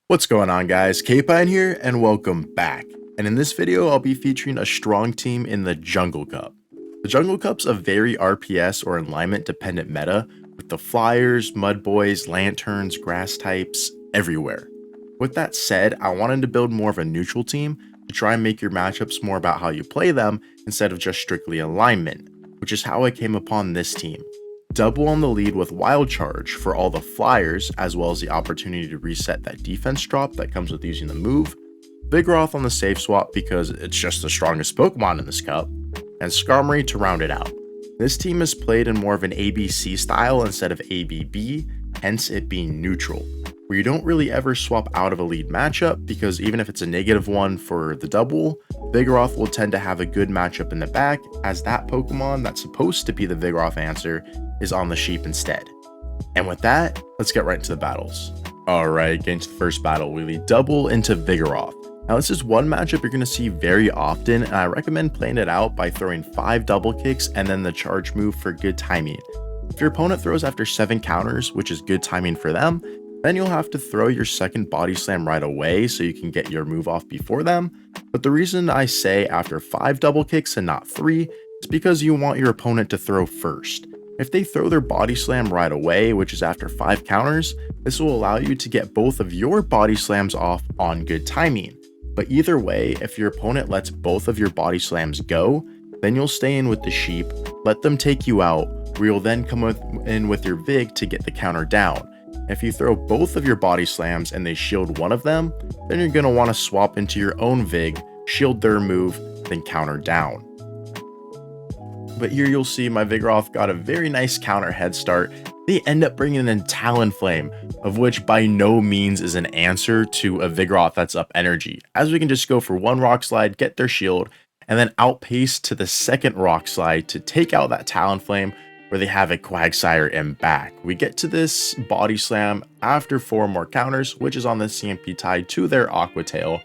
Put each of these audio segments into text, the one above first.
What's going on, guys? Capine here and welcome back. And in this video I'll be featuring a strong team in the Jungle Cup. The Jungle Cup's a very RPS or alignment dependent meta with the flyers, mud boys, lanterns, grass types everywhere. With that said, I wanted to build more of a neutral team to try and make your matchups more about how you play them instead of just strictly alignment, which is how I came upon this team. Dubwool on the lead with Wild Charge for all the flyers, as well as the opportunity to reset that defense drop that comes with using the move. Vigoroth on the safe swap because it's just the strongest Pokemon in this cup, and Skarmory to round it out. This team is played in more of an ABC style instead of ABB, hence it being neutral, where you don't really ever swap out of a lead matchup because even if it's a -1 for the Dubwool, Vigoroth will tend to have a good matchup in the back, as that Pokemon that's supposed to be the Vigoroth answer is on the sheep instead. And with that, let's get right into the battles. Alright, getting to the first battle, we lead Dubwool into Vigoroth. Now this is one matchup you're going to see very often, and I recommend playing it out by throwing 5 double kicks and then the charge move for good timing. If your opponent throws after 7 counters, which is good timing for them, then you'll have to throw your second body slam right away so you can get your move off before them. But the reason I say after 5 double kicks and not 3 is because you want your opponent to throw first. If they throw their body slam right away, which is after 5 counters, this will allow you to get both of your body slams off on good timing. But either way, if your opponent lets both of your body slams go, then you'll stay in with the sheep, let them take you out, where you'll then come in with your Vig to get the counter down. If you throw both of your body slams and they shield one of them, then you're going to want to swap into your own Vig, shield their move, then counter down. But here you'll see my Vigoroth got a very nice counter head start. They end up bringing in Talonflame, of which by no means is an answer to a Vigoroth that's up energy, as we can just go for one rock slide, get their shield, and then outpace to the second rock slide to take out that Talonflame, where they have a Quagsire in back. We get to this body slam after 4 more counters, which is on the CMP tied to their Aqua Tail.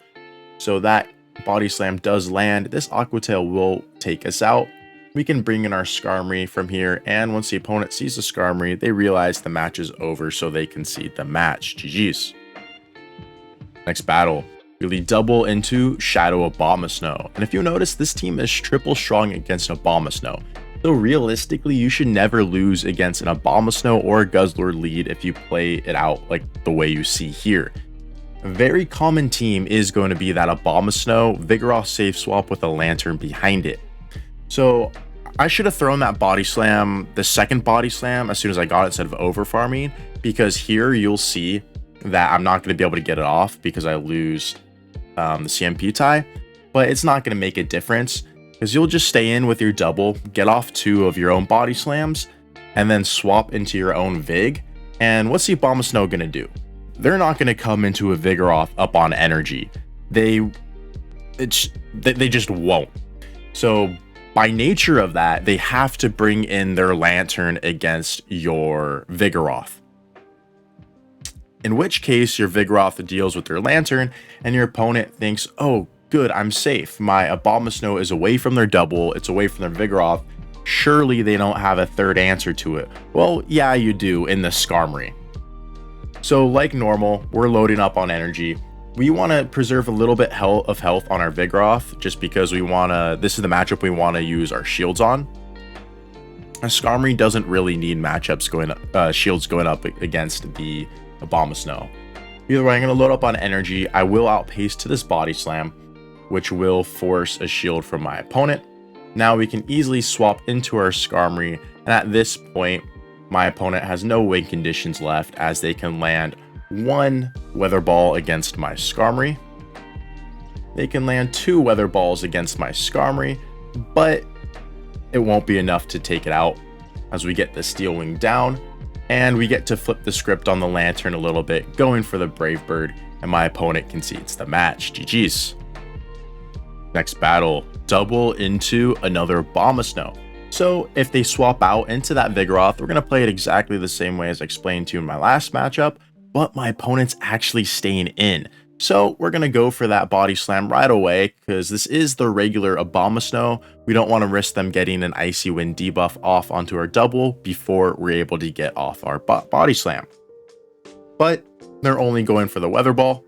So that body slam does land. This Aqua Tail will take us out. We can bring in our Skarmory from here, and once the opponent sees the Skarmory, they realize the match is over, so they concede the match. GG's. Next battle, we lead Dubwool into Shadow Abomasnow. And if you notice, this team is triple strong against Abomasnow. So realistically, you should never lose against an Abomasnow or a Guzzlord lead if you play it out like the way you see here. A very common team is going to be that Abomasnow Vigoroth safe swap with a lantern behind it. So I should have thrown that body slam, the second body slam, as soon as I got it instead of over farming, because here you'll see that I'm not going to be able to get it off because I lose the CMP tie, but it's not going to make a difference because you'll just stay in with your double, get off 2 of your own body slams, and then swap into your own Vig. And what's the Abomasnow going to do? They're not going to come into a Vigoroth up on energy. They just won't. So by nature of that, they have to bring in their lantern against your Vigoroth. In which case, your Vigoroth deals with their lantern, and your opponent thinks, oh, good, I'm safe. My Abomasnow is away from their Dubwool, it's away from their Vigoroth. Surely they don't have a third answer to it. Well, yeah, you do in the Skarmory. So like normal, we're loading up on energy. We want to preserve a little bit of health on our Vigoroth, just because we want to, this is the matchup we want to use our shields on. A Skarmory doesn't really need matchups going up, shields going up against the Abomasnow. Either way, I'm going to load up on energy. I will outpace to this body slam, which will force a shield from my opponent. Now we can easily swap into our Skarmory, and at this point, my opponent has no win conditions left, as they can land 1 Weather Ball against my Skarmory. They can land 2 Weather Balls against my Skarmory, but it won't be enough to take it out, as we get the Steel Wing down, and we get to flip the script on the lantern a little bit, going for the Brave Bird, and my opponent concedes the match. GG's. Next battle, Dubwool into another Abomasnow. So if they swap out into that Vigoroth, we're going to play it exactly the same way as I explained to you in my last matchup, but my opponent's actually staying in. So we're going to go for that body slam right away, because this is the regular Abomasnow. We don't want to risk them getting an Icy Wind debuff off onto our Dubwool before we're able to get off our body slam. But they're only going for the Weather Ball,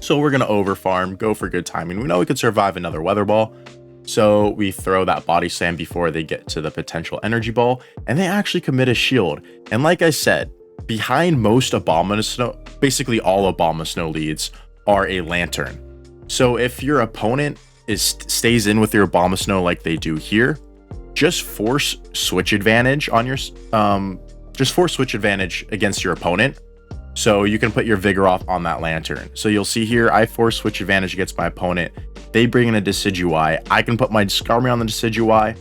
So we're going to overfarm, go for good timing. We know we could survive another Weather Ball. So we throw that Body Slam before they get to the potential Energy Ball. And they actually commit a Shield. And like I said, behind most Abomasnow, basically all Abomasnow Leads, are a Lantern. So if your opponent stays in with your Abomasnow like they do here, just force switch advantage on your against your opponent. So you can put your Vigoroth on that Lantern. So you'll see here, I force switch advantage against my opponent. They bring in a Decidueye. I can put my Skarmory on the Decidueye.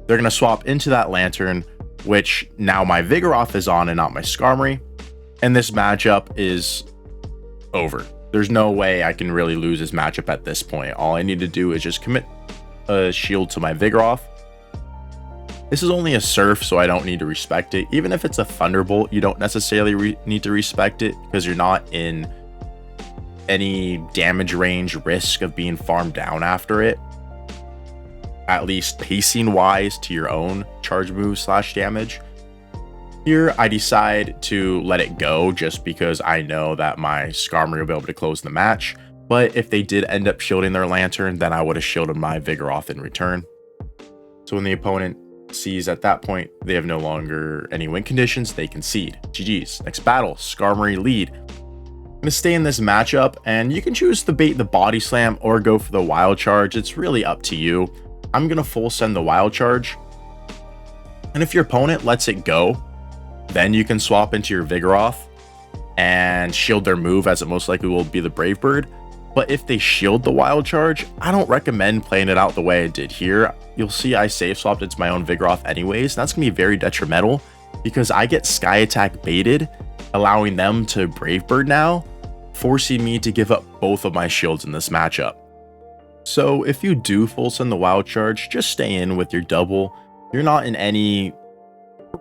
They're going to swap into that Lantern, which now my Vigoroth is on and not my Skarmory. And this matchup is over. There's no way I can really lose this matchup at this point. All I need to do is just commit a shield to my Vigoroth. This is only a Surf, so I don't need to respect it. Even if it's a Thunderbolt, you don't necessarily need to respect it because you're not in any damage range risk of being farmed down after it. At least pacing wise to your own charge move / damage. Here, I decide to let it go just because I know that my Skarmory will be able to close the match. But if they did end up shielding their Lantern, then I would have shielded my Vigoroth in return. So when the opponent sees at that point they have no longer any win conditions, they concede. GG's. Next battle, Skarmory Lead. I'm gonna stay in this matchup, and you can choose to bait the Body Slam or go for the Wild Charge. It's really up to you. I'm gonna full send the Wild Charge, and if your opponent lets it go, then you can swap into your Vigoroth and shield their move, as it most likely will be the Brave Bird. But if they shield the Wild Charge, I don't recommend playing it out the way I did here. You'll see I safe swapped into my own Vigoroth anyways. That's going to be very detrimental because I get Sky Attack baited, allowing them to Brave Bird now, forcing me to give up both of my shields in this matchup. So if you do full send the Wild Charge, just stay in with your double. You're not in any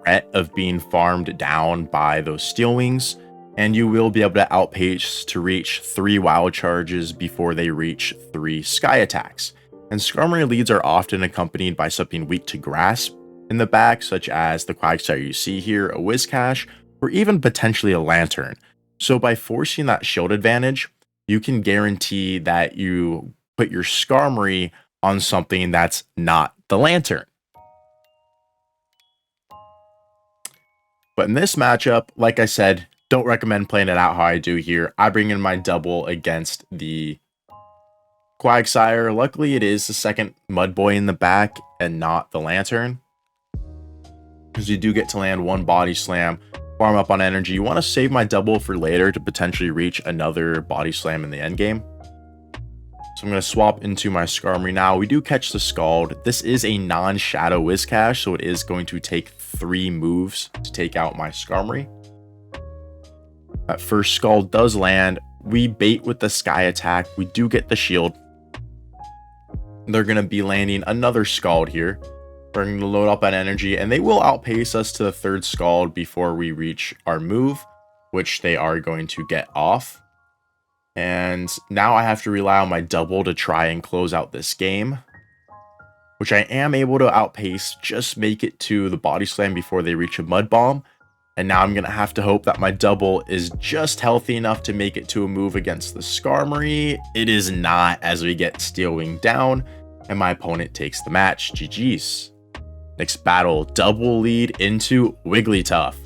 threat of being farmed down by those Steel Wings, and you will be able to outpace to reach 3 Wild Charges before they reach 3 Sky Attacks. And Skarmory Leads are often accompanied by something weak to Grass in the back, such as the Quagsire you see here, a Whiscash, or even potentially a Lantern. So by forcing that shield advantage, you can guarantee that you put your Skarmory on something that's not the Lantern. But in this matchup, like I said, don't recommend playing it out how I do here. I bring in my double against the Quagsire. Luckily, it is the second Mud Boy in the back and not the Lantern, because you do get to land 1 Body Slam, farm up on energy. You want to save my double for later to potentially reach another Body Slam in the end game. So I'm going to swap into my Skarmory now. We do catch the Scald. This is a non-Shadow Whiscash, so it is going to take 3 moves to take out my Skarmory. That first Scald does land. We bait with the Sky Attack. We do get the shield. They're going to be landing another Scald here. We're going to load up on energy, and they will outpace us to the 3rd Scald before we reach our move, which they are going to get off. And now I have to rely on my double to try and close out this game, which I am able to outpace, just make it to the Body Slam before they reach a Mud Bomb. And now I'm going to have to hope that my double is just healthy enough to make it to a move against the Skarmory. It is not, as we get Steel Wing down, and my opponent takes the match. GG's. Next battle, Dubwool Lead into Wigglytuff.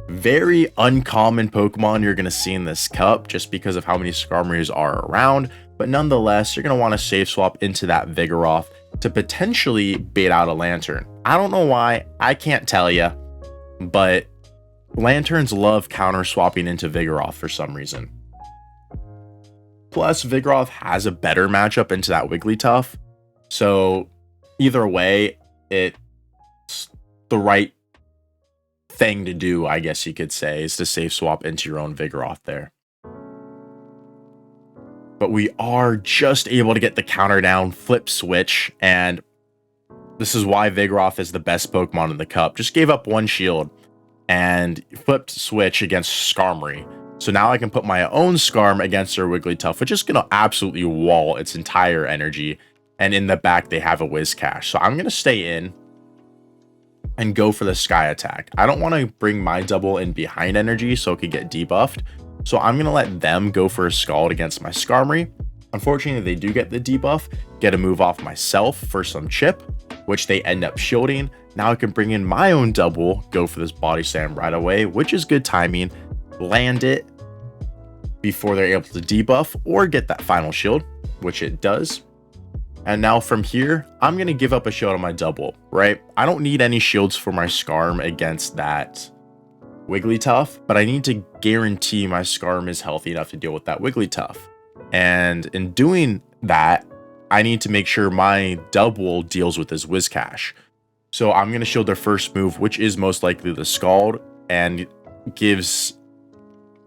Very uncommon Pokemon you're going to see in this cup just because of how many Skarmories are around, but nonetheless, you're going to want to safe swap into that Vigoroth to potentially bait out a Lantern. I don't know why, I can't tell you, but Lanterns love counter swapping into Vigoroth for some reason. Plus, Vigoroth has a better matchup into that Wigglytuff, so either way, it's the right thing to do, I guess you could say, is to safe swap into your own Vigoroth there. But we are just able to get the counter down, flip switch, and this is why Vigoroth is the best Pokemon in the cup. Just gave up 1 shield and flipped switch against Skarmory. So now I can put my own Skarm against their Wigglytuff, which is going to absolutely wall its entire energy. And in the back, they have a Whiscash. So I'm going to stay in and go for the Sky Attack. I don't want to bring my double in behind energy so it could get debuffed. So I'm going to let them go for a Scald against my Skarmory. Unfortunately, they do get the debuff, get a move off myself for some chip, which they end up shielding. Now I can bring in my own Dubwool, go for this Body Slam right away, which is good timing, land it before they're able to debuff or get that final shield, which it does. And now from here, I'm going to give up a shield on my Dubwool, right? I don't need any shields for my Skarm against that Wigglytuff, but I need to guarantee my Skarm is healthy enough to deal with that Wigglytuff. And in doing that, I need to make sure my Dubwool deals with this Whiscash. So I'm going to shield their first move, which is most likely the Scald, and gives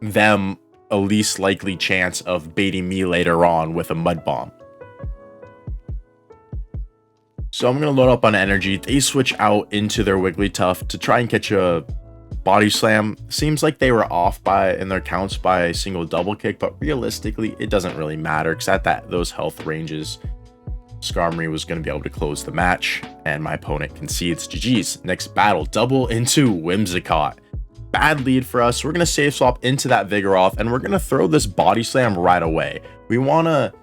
them a least likely chance of baiting me later on with a Mud Bomb. So I'm going to load up on energy. They switch out into their Wigglytuff to try and catch a Body Slam. Seems like they were off in their counts by a single double kick, but realistically, it doesn't really matter because at those health ranges, Skarmory was going to be able to close the match, and my opponent concedes. GG's. Next battle, double into Whimsicott. Bad lead for us. We're going to save swap into that Vigoroth, and we're going to throw this Body Slam right away. We want to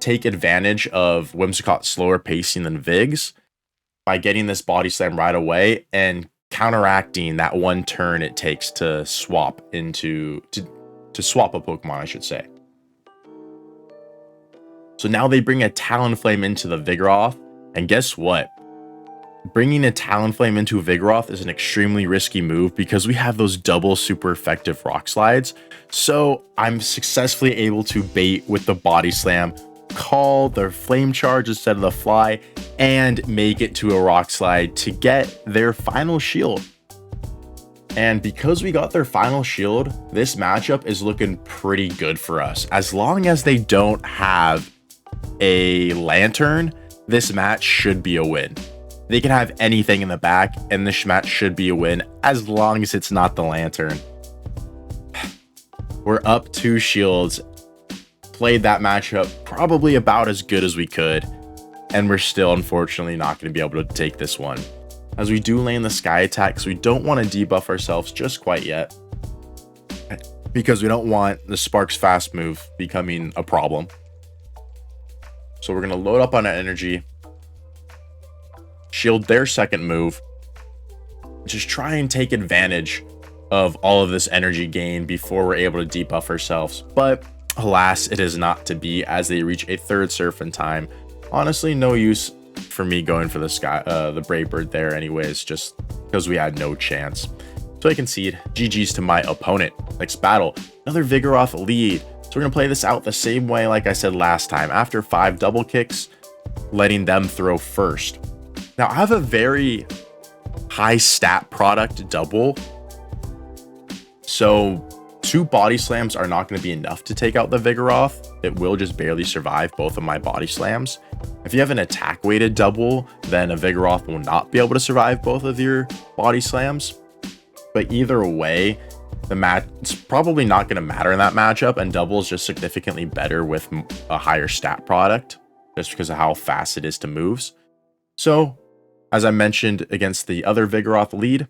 take advantage of Whimsicott's slower pacing than Vig's by getting this Body Slam right away and counteracting that one turn it takes to swap into to swap a Pokemon, I should say. So now they bring a Talonflame into the Vigoroth, and guess what? Bringing a Talonflame into Vigoroth is an extremely risky move because we have those double super effective Rock Slides. So I'm successfully able to bait with the Body Slam, call their Flame Charge instead of the Fly, and make it to a Rock Slide to get their final shield. And because we got their final shield, this matchup is looking pretty good for us. As long as they don't have a Lantern, this match should be a win. They can have anything in the back, and this match should be a win as long as it's not the Lantern. We're up 2 shields. Played that matchup probably about as good as we could, and we're still unfortunately not going to be able to take this one, as we do land the Sky Attack, so we don't want to debuff ourselves just quite yet because we don't want the Sparks Fast move becoming a problem. So we're going to load up on our energy, shield their second move, just try and take advantage of all of this energy gain before we're able to debuff ourselves. But alas, it is not to be, as they reach a third Surf in time. Honestly, no use for me going for the Brave Bird there anyways, just because we had no chance. So I concede. GG's to my opponent. Next battle, another Vigoroth Lead. So we're going to play this out the same way like I said last time. After 5 double kicks, letting them throw first. Now I have a very high stat product Dubwool, so 2 Body Slams are not going to be enough to take out the Vigoroth. It will just barely survive both of my Body Slams. If you have an attack weighted Dubwool, then a Vigoroth will not be able to survive both of your Body Slams. But either way, it's probably not going to matter in that matchup, and Dubwool is just significantly better with a higher stat product just because of how fast it is to moves. So as I mentioned against the other Vigoroth Lead,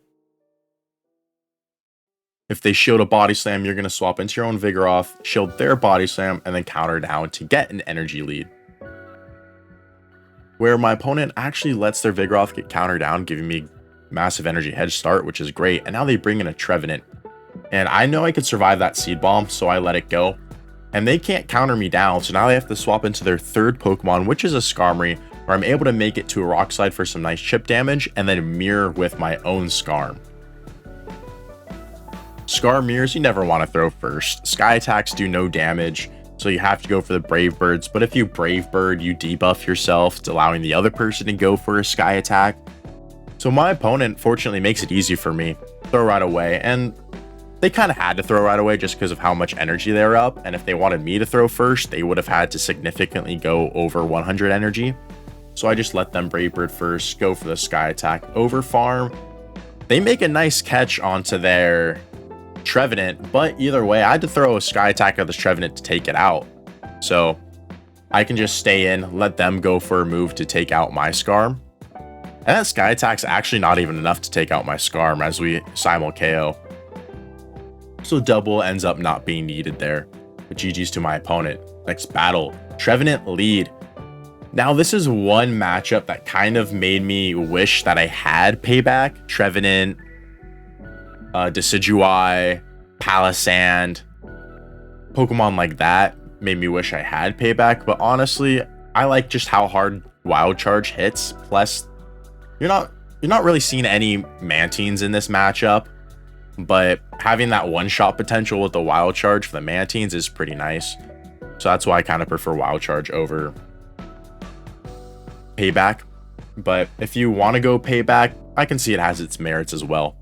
if they shield a Body Slam, you're going to swap into your own Vigoroth, shield their Body Slam, and then counter down to get an energy lead. Where my opponent actually lets their Vigoroth get countered down, giving me massive energy head start, which is great. And now they bring in a Trevenant. And I know I could survive that Seed Bomb, so I let it go. And they can't counter me down, so now they have to swap into their third Pokemon, which is a Skarmory, where I'm able to make it to a Rock Slide for some nice chip damage, and then mirror with my own Skarm. Scar mirrors, you never want to throw first. Sky attacks do no damage, so you have to go for the Brave Birds. But if you Brave Bird, you debuff yourself, allowing the other person to go for a Sky attack. So my opponent fortunately makes it easy for me. Throw right away, and they kind of had to throw right away just because of how much energy they were up. And if they wanted me to throw first, they would have had to significantly go over 100 energy. So I just let them Brave Bird first, go for the Sky attack, over farm. They make a nice catch onto their Trevenant, but either way, I had to throw a Sky attack at this Trevenant to take it out. So I can just stay in, let them go for a move to take out my Skarm. And that Sky attack's actually not even enough to take out my Skarm as we simul KO. So Dubwool ends up not being needed there. But GG's to my opponent. Next battle, Trevenant Lead. Now this is one matchup that kind of made me wish that I had Payback. Trevenant, Decidueye, Palisand, Pokemon like that made me wish I had Payback. But honestly, I like just how hard Wild Charge hits. Plus, you're not really seeing any Mantines in this matchup, but having that one-shot potential with the Wild Charge for the Mantines is pretty nice. So that's why I kind of prefer Wild Charge over Payback. But if you want to go Payback, I can see it has its merits as well.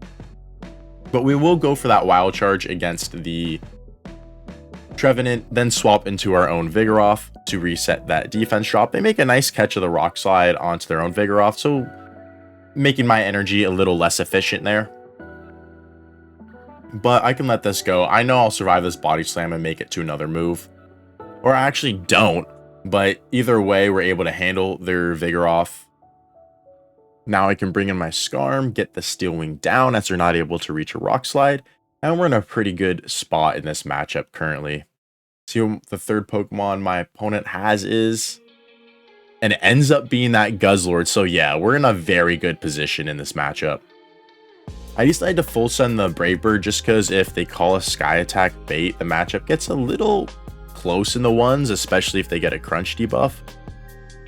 But we will go for that Wild Charge against the Trevenant, then swap into our own Vigoroth to reset that defense drop. They make a nice catch of the Rock Slide onto their own Vigoroth, so making my energy a little less efficient there. But I can let this go. I know I'll survive this Body Slam and make it to another move. Or I actually don't, but either way, we're able to handle their Vigoroth. Now I can bring in my Skarm, get the Steel Wing down as they're not able to reach a Rock Slide, and we're in a pretty good spot in this matchup currently. See what the third Pokemon my opponent has is, and it ends up being that Guzzlord. So yeah, we're in a very good position in this matchup. I decided to full send the Brave Bird just because if they call a Sky Attack bait, the matchup gets a little close in the ones, especially if they get a Crunch debuff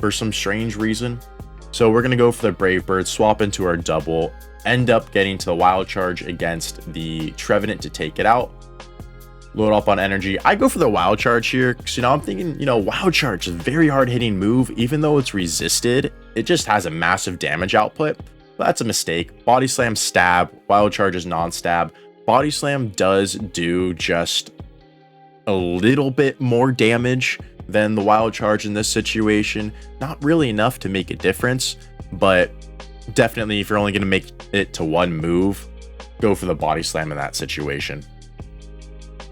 for some strange reason. So we're going to go for the Brave Bird, swap into our Dubwool, end up getting to the Wild Charge against the Trevenant to take it out. Load up on energy. I go for the Wild Charge here because, I'm thinking, Wild Charge is a very hard hitting move. Even though it's resisted, it just has a massive damage output. But that's a mistake. Body Slam, stab. Wild Charge is non-stab. Body Slam does do just a little bit more damage than the Wild Charge in this situation. Not really enough to make a difference, but definitely if you're only going to make it to one move, go for the Body Slam in that situation.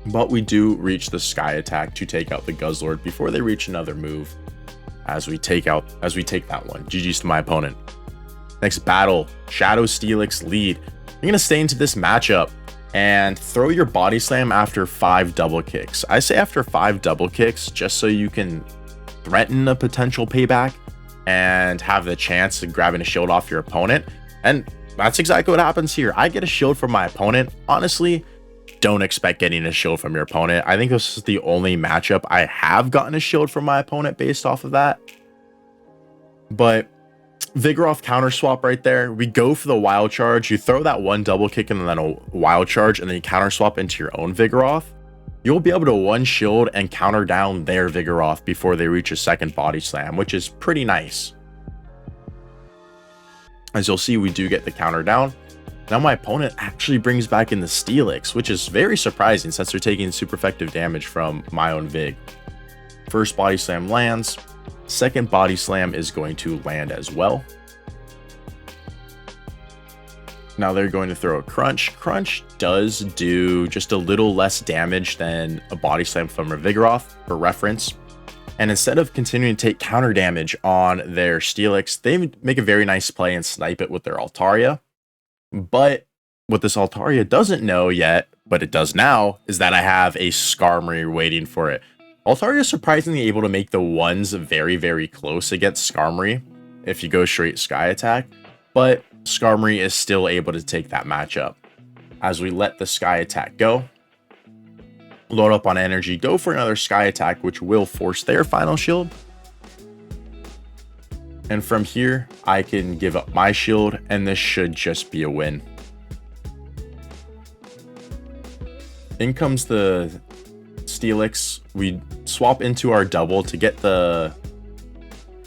But we do reach the Sky Attack to take out the Guzzlord before they reach another move as we take that one. GG's to my opponent. Next battle, Shadow Steelix Lead. You're going to stay into this matchup and throw your Body Slam after 5 double kicks. I say after 5 double kicks just so you can threaten a potential Payback and have the chance of grabbing a shield off your opponent. And that's exactly what happens here. I get a shield from my opponent. Honestly, don't expect getting a shield from your opponent. I think this is the only matchup I have gotten a shield from my opponent based off of that. But Vigoroth counter swap right there. We go for the Wild Charge. You throw that one double kick and then a Wild Charge, and then you counter swap into your own Vigoroth. You'll be able to one shield and counter down their Vigoroth before they reach a second Body Slam, which is pretty nice. As you'll see, we do get the counter down. Now my opponent actually brings back in the Steelix, which is very surprising since they're taking super effective damage from my own Vig. First Body Slam lands. Second Body Slam is going to land as well. Now they're going to throw a Crunch. Crunch does do just a little less damage than a Body Slam from a Vigoroth, for reference. And instead of continuing to take counter damage on their Steelix, they make a very nice play and snipe it with their Altaria. But what this Altaria doesn't know yet, but it does now, is that I have a Skarmory waiting for it. Altaria is surprisingly able to make the ones very, very close against Skarmory if you go straight Sky Attack, but Skarmory is still able to take that matchup. As we let the Sky Attack go, load up on energy, go for another Sky Attack, which will force their final shield. And from here, I can give up my shield, and this should just be a win. In comes the Steelix. We swap into our Dubwool to get the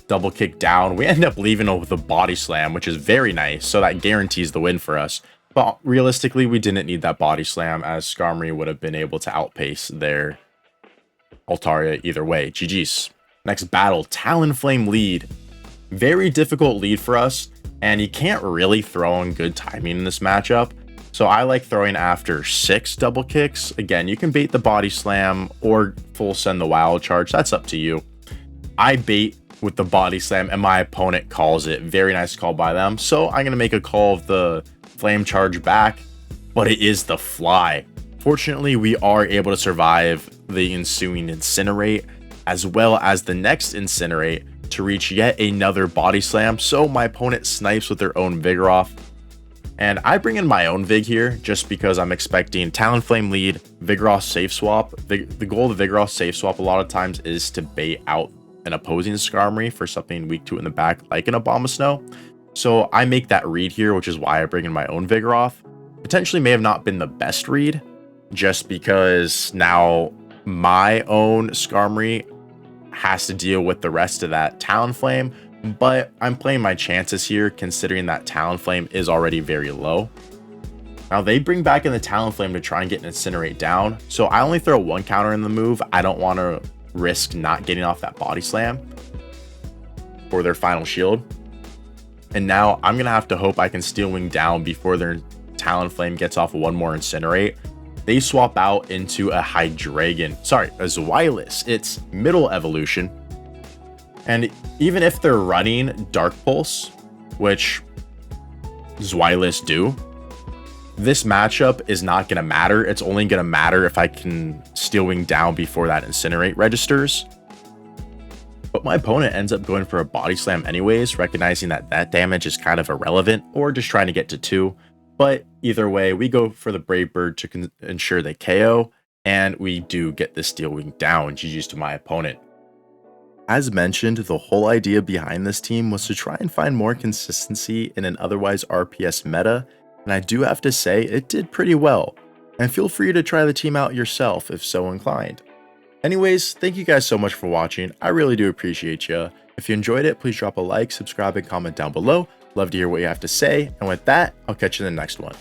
double kick down. We end up leaving with a Body Slam, which is very nice, so that guarantees the win for us. But realistically, we didn't need that Body Slam, as Skarmory would have been able to outpace their Altaria either way. GG's. Next battle, Talonflame Lead. Very difficult lead for us, and you can't really throw on good timing in this matchup. So I like throwing after 6 double kicks. Again, you can bait the Body Slam or full send the Wild Charge. That's up to you. I bait with the Body Slam, and my opponent calls it. Very nice call by them. So I'm going to make a call of the Flame Charge back, but it is the Fly. Fortunately, we are able to survive the ensuing Incinerate, as well as the next Incinerate, to reach yet another Body Slam, so my opponent snipes with their own Vigoroth. And I bring in my own Vig here, just because I'm expecting Talonflame Lead, Vigoroth safe swap. The goal of the Vigoroth safe swap a lot of times is to bait out an opposing Skarmory for something weak to it in the back, like an Abomasnow. So I make that read here, which is why I bring in my own Vigoroth. Potentially may have not been the best read, just because now my own Skarmory has to deal with the rest of that Talonflame, but I'm playing my chances here considering that Talonflame is already very low. Now they bring back in the Talonflame to try and get an Incinerate down, so I only throw one counter in the move. I don't want to risk not getting off that Body Slam for their final shield. And now I'm going to have to hope I can Steel Wing down before their Talonflame gets off one more Incinerate. They swap out into a Zweilous. It's middle evolution. And even if they're running Dark Pulse, which Zweilous do, this matchup is not going to matter. It's only going to matter if I can Steel Wing down before that Incinerate registers. But my opponent ends up going for a Body Slam anyways, recognizing that that damage is kind of irrelevant, or just trying to get to 2. But either way, we go for the Brave Bird to ensure they KO, and we do get the Steel Wing down, GG's to my opponent. As mentioned, the whole idea behind this team was to try and find more consistency in an otherwise RPS meta, and I do have to say it did pretty well. And feel free to try the team out yourself if so inclined. Anyways, thank you guys so much for watching. I really do appreciate you. If you enjoyed it, please drop a like, subscribe, and comment down below. Love to hear what you have to say. And with that, I'll catch you in the next one.